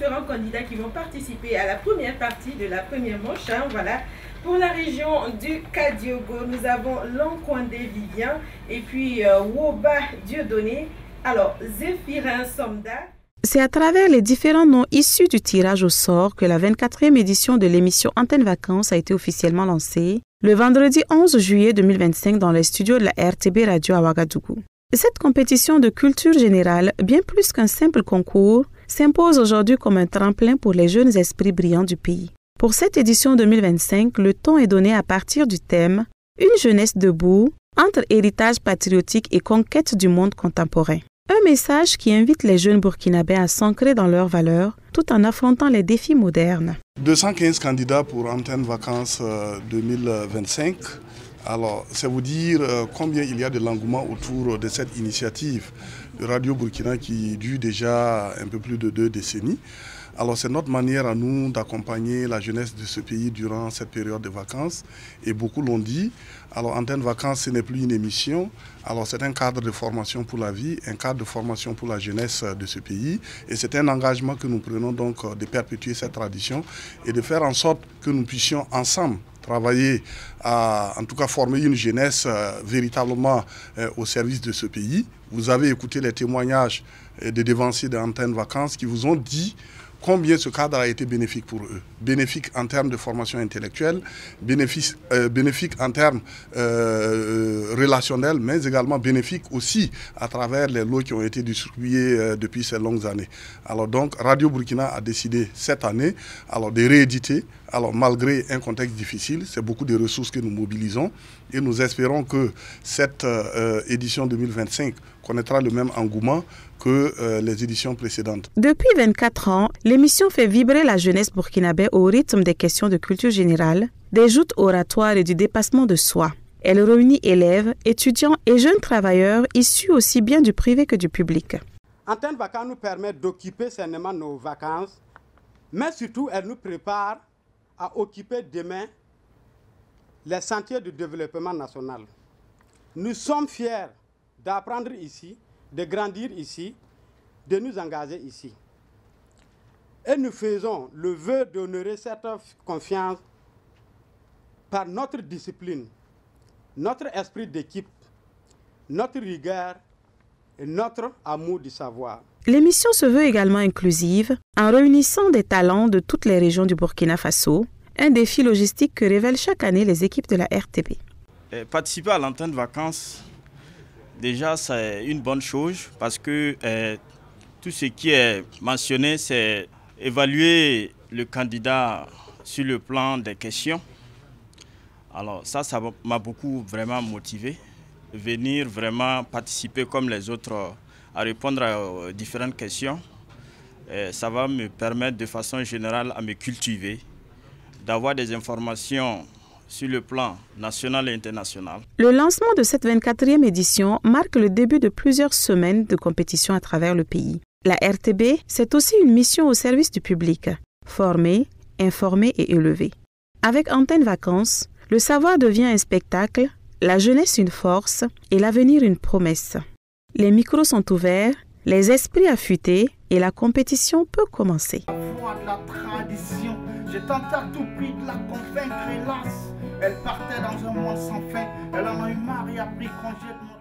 différents candidats qui vont participer à la première partie de la première manche. Voilà. Pour la région du Kadiogo, nous avons Lankwandé Vivian et puis Woba Dieudonné. Alors, Zéphirin Somda. C'est à travers les différents noms issus du tirage au sort que la 24e édition de l'émission Antenne Vacances a été officiellement lancée le vendredi 11 juillet 2025 dans les studios de la RTB Radio à Ouagadougou. Cette compétition de culture générale, bien plus qu'un simple concours, s'impose aujourd'hui comme un tremplin pour les jeunes esprits brillants du pays. Pour cette édition 2025, le ton est donné à partir du thème « Une jeunesse debout entre héritage patriotique et conquête du monde contemporain ». Un message qui invite les jeunes burkinabés à s'ancrer dans leurs valeurs tout en affrontant les défis modernes. 215 candidats pour Antenne Vacances 2025. Alors, c'est vous dire combien il y a de l'engouement autour de cette initiative de Radio Burkina qui dure déjà un peu plus de 2 décennies. Alors, c'est notre manière à nous d'accompagner la jeunesse de ce pays durant cette période de vacances. Et beaucoup l'ont dit. Alors, Antenne Vacances, ce n'est plus une émission. Alors, c'est un cadre de formation pour la vie, un cadre de formation pour la jeunesse de ce pays. Et c'est un engagement que nous prenons donc de perpétuer cette tradition et de faire en sorte que nous puissions ensemble travailler à, en tout cas, former une jeunesse véritablement au service de ce pays. Vous avez écouté les témoignages des devanciers d'Antenne Vacances qui vous ont dit combien ce cadre a été bénéfique pour eux. Bénéfique en termes de formation intellectuelle, bénéfique en termes relationnels, mais également bénéfique aussi à travers les lots qui ont été distribués depuis ces longues années. Alors donc, Radio Burkina a décidé cette année de rééditer. Alors malgré un contexte difficile, c'est beaucoup de ressources que nous mobilisons et nous espérons que cette édition 2025 connaîtra le même engouement que les éditions précédentes. Depuis 24 ans, l'émission fait vibrer la jeunesse burkinabé au rythme des questions de culture générale, des joutes oratoires et du dépassement de soi. Elle réunit élèves, étudiants et jeunes travailleurs issus aussi bien du privé que du public. Antenne Vacances nous permet d'occuper sainement nos vacances, mais surtout elle nous prépare à occuper demain les sentiers du développement national. Nous sommes fiers d'apprendre ici, de grandir ici, de nous engager ici. Et nous faisons le vœu d'honorer cette confiance par notre discipline, notre esprit d'équipe, notre rigueur et notre amour du savoir. L'émission se veut également inclusive en réunissant des talents de toutes les régions du Burkina Faso, un défi logistique que révèlent chaque année les équipes de la RTB. Participer à l'antenne vacances, déjà c'est une bonne chose parce que tout ce qui est mentionné, c'est évaluer le candidat sur le plan des questions. Alors ça m'a beaucoup vraiment motivé, venir vraiment participer comme les autres à répondre à différentes questions. Ça va me permettre de façon générale à me cultiver, d'avoir des informations sur le plan national et international. Le lancement de cette 24e édition marque le début de plusieurs semaines de compétition à travers le pays. La RTB, c'est aussi une mission au service du public, former, informer et élever. Avec Antenne Vacances, le savoir devient un spectacle, la jeunesse une force et l'avenir une promesse. Les micros sont ouverts, les esprits affûtés et la compétition peut commencer. La voix de la tradition, j'ai tenté à tout prix de la convaincre, hélas. Elle partait dans un monde sans fin, elle en a eu marre et a pris congé de moi.